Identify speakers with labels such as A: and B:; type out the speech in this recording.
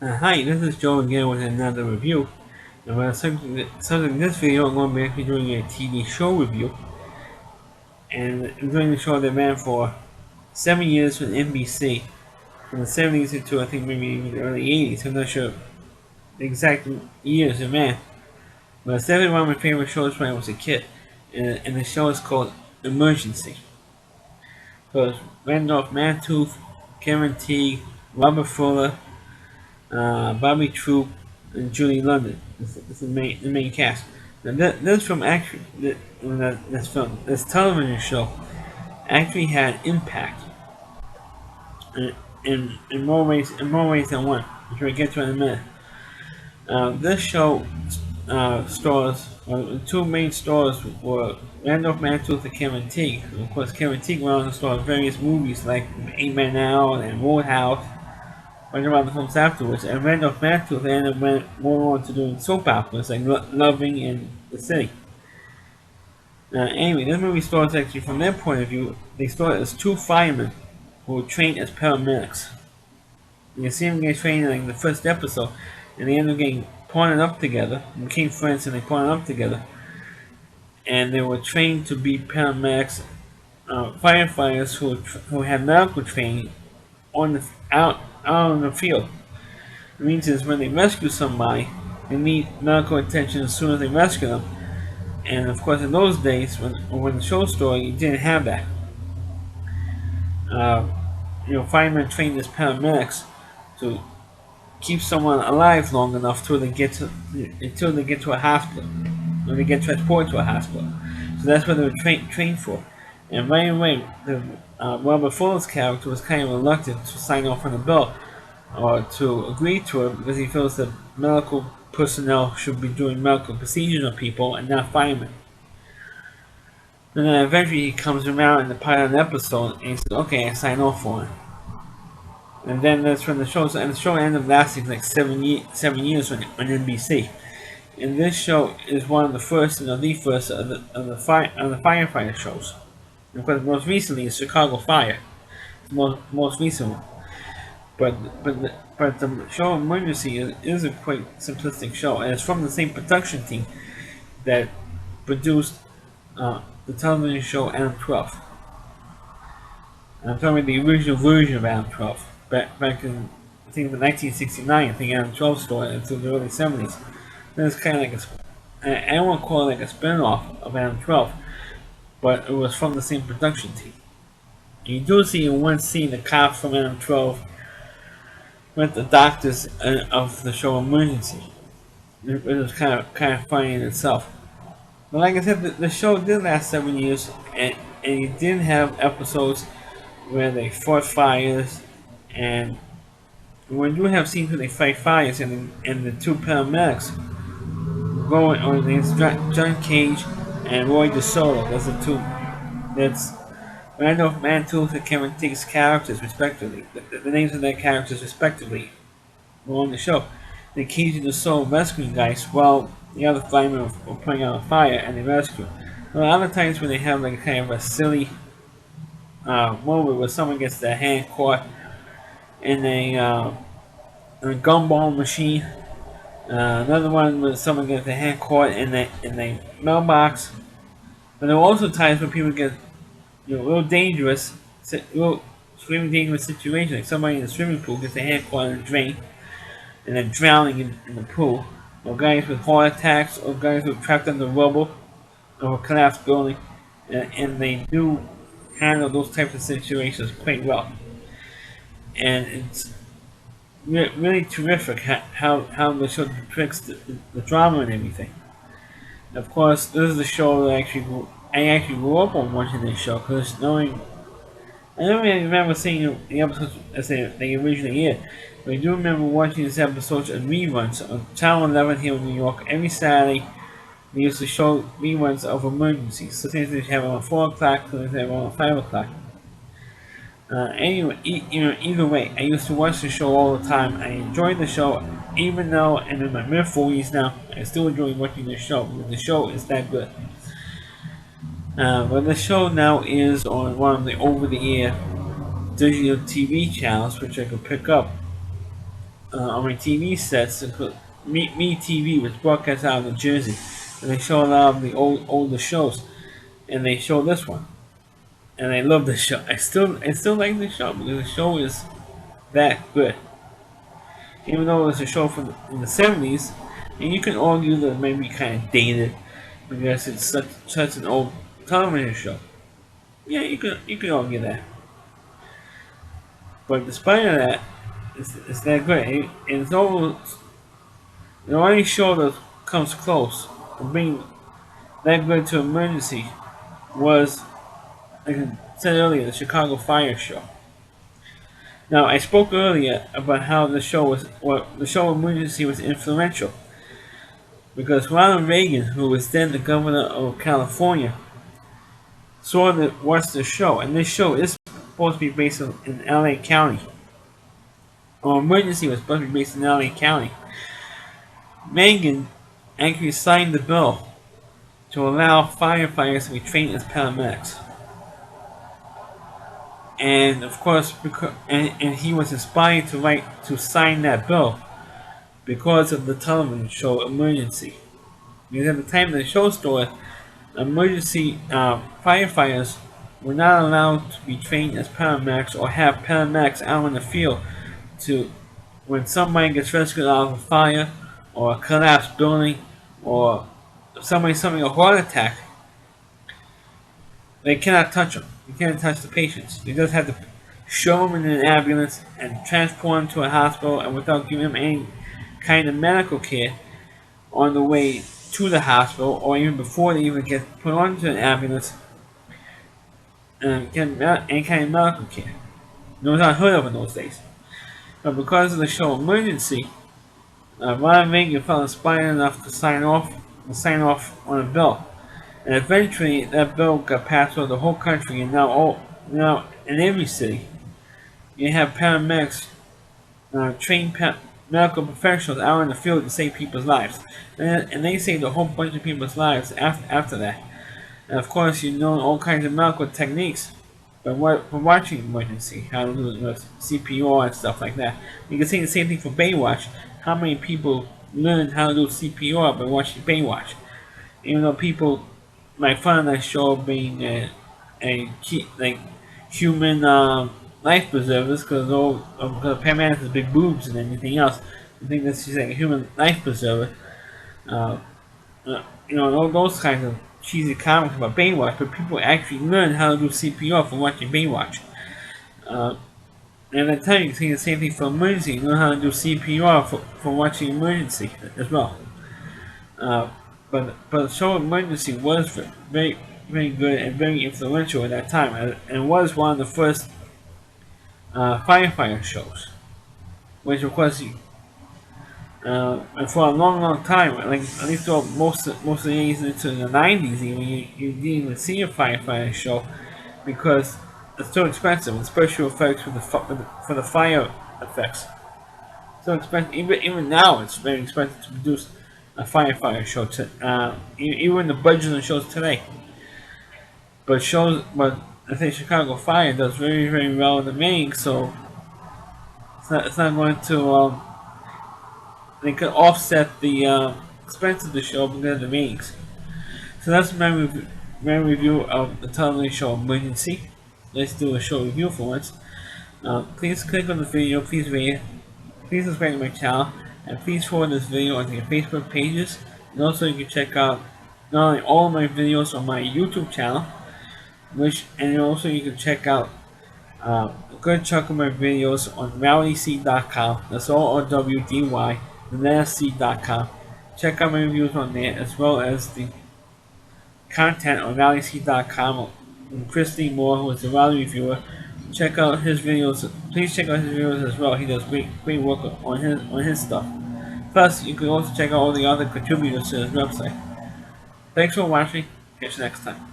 A: Hi, this is Joe again with another review. And when subject this video, I'm going to be actually doing a TV show review. And I'm doing the show that ran for 7 years with NBC, from the 70s into I think maybe even the early 80s. I'm not sure the exact years it ran. But it's definitely one of my favorite shows when I was a kid. And the show is called Emergency. So it's Randolph Mantooth, Karen Teague, Robert Fuller, Bobby Troop, and Julie London. This is the main cast. Now this film actually, this television show actually had impact in more ways than one, which we'll get to in a minute. This show stars, the two main stars were Randolph Mantooth and Karen Teague. Of course, Karen Teague went on to star in various movies like Eight Men Out and Roadhouse, went around the films afterwards, and Randolph Mantooth ended up went more on to doing soap operas like Loving and The City. Anyway, this movie starts actually from their point of view. They start as two firemen who were trained as paramedics. You see them get trained in like, the first episode, and they end up getting partnered up together, became friends, and they partnered up together. And they were trained to be paramedics, firefighters who had medical training on the out on the field. It means is when they rescue somebody, they need medical attention as soon as they rescue them. And of course, in those days, when the show started, you didn't have that. Uh, firemen trained as paramedics to keep someone alive long enough until they get to a hospital, when they get transported to a hospital. So that's what they were trained for. And right away, Robert Fuller's character was kind of reluctant to sign off on the bill or to agree to it because he feels that medical personnel should be doing medical procedures on people and not firemen. And then eventually he comes around in the pilot episode and he says, "Okay, I sign off for it." And then that's when the show ended up lasting like 7 years on NBC. And this show is one of the first, the first of the firefighter shows. And of course, most recently is Chicago Fire, the most recent one. But the show Emergency is a quite simplistic show, and it's from the same production team that produced the television show Adam 12. I'm talking about the original version of Adam 12, back in I think the 1969. I think Adam 12 started until the early 70s. Then it's kind of like I don't want to call it like a spin-off of Adam 12, but it was from the same production team. You do see in one scene the cop from Adam 12 with the doctors of the show Emergency. It was kind of funny in itself. But like I said, the show did last 7 years, and you did have episodes where they fought fires, and when you have scenes where they fight fires, and the two paramedics going on against John Cage and Roy DeSoto. That's the two. That's Randolph Mantooth and Karen Teague's characters, respectively. The names of their characters, respectively, were on the show. They Cage and DeSoto rescuing guys while the other firemen were putting out a fire, and they rescue. A lot of times when they have like kind of a silly moment where someone gets their hand caught in a gumball machine. Another one where someone gets their hand caught in a mailbox. But there are also times when people get real dangerous, real extremely dangerous situations. Like somebody in a swimming pool gets their hand caught in a drain and then drowning in the pool. Or guys with heart attacks, or guys who are trapped under rubble or a collapsed building. And they do handle those types of situations quite well. And it's really terrific how the show depicts the drama and everything. Of course, this is the show that I actually grew up on watching this show because knowing I don't really remember seeing the episodes as they originally aired, but I do remember watching these episodes and reruns on Channel 11 here in New York every Saturday. They used to show reruns of emergencies. Sometimes they have it on 4 o'clock, sometimes they have it on 5 o'clock. Anyway, either way, I used to watch the show all the time. I enjoyed the show, even though I'm in my mid 40s now. I still enjoy watching the show because the show is that good. But the show now is on one of the over-the-air digital TV channels, which I could pick up on my TV sets. Me TV was broadcast out of New Jersey, and they show a lot of the older shows, and they show this one, and I love the show. I still like the show because the show is that good. Even though it's a show from in the '70s, and you can argue that it may be kind of dated because it's such an old television show. Yeah, you can argue that. But despite of that, it's that good. And it's almost the only show that comes close to being that good to emergency was, like I said earlier, the Chicago Fire Show. Now I spoke earlier about how the show Emergency was influential because Ronald Reagan, who was then the governor of California, watched the show, and this show is supposed to be based in LA County. Or Emergency was supposed to be based in LA County. Reagan actually signed the bill to allow firefighters to be trained as paramedics. And of course, and he was inspired to sign that bill because of the television show Emergency. Because at the time of the show started, emergency firefighters were not allowed to be trained as paramedics or have paramedics out in the field to when somebody gets rescued out of a fire or a collapsed building or somebody suffering a heart attack. They cannot touch them. You can't touch the patients. You just have to show them in an ambulance and transport them to a hospital, and without giving them any kind of medical care on the way to the hospital, or even before they even get put onto an ambulance and get any kind of medical care. It was unheard of in those days. But because of the show Emergency, Ronald Reagan felt inspired enough to sign off on a bill. And eventually, that bill got passed over the whole country, and now in every city, you have paramedics, trained medical professionals out in the field to save people's lives, and they saved a whole bunch of people's lives after that. And of course, you know all kinds of medical techniques from watching Emergency, how to do CPR and stuff like that. You can say the same thing for Baywatch. How many people learned how to do CPR by watching Baywatch? Even though people make fun of that show being like human life preservers because paramedics has big boobs and anything else. I think that she's like a human life preserver. Uh, all those kinds of cheesy comments about Baywatch, but people actually learn how to do CPR from watching Baywatch. And I tell you, you can say the same thing for Emergency. You learn how to do CPR for watching Emergency as well. But the show Emergency was very very good and very influential at that time, and was one of the first firefighter shows, which of course, and for a long time, like at least most of the years into the '90s, even you didn't even see a firefighter show because it's so expensive, and special effects for the fire effects. So expensive. Even now, it's very expensive to produce a firefighter show. Even the budget of shows today. But I think Chicago Fire does very very well in the main, so it's not going to they could offset the expense of the show because of the ratings. So that's my review of the television show Emergency. Let's do a show review for once. Please click on the video, please rate it, please subscribe to my channel, and please forward this video onto your Facebook pages. And also you can check out not only all of my videos on my YouTube channel, and also you can check out a good chunk of my videos on rowdyc.com. That's RWDY, C.com. Check out my reviews on there as well as the content on rowdyc.com. And Christy Moore, who is the Rowdy reviewer, check out his videos. Please check out his videos as well. He does great work on his stuff. Plus, you can also check out all the other contributors to his website. Thanks for watching. Catch you next time.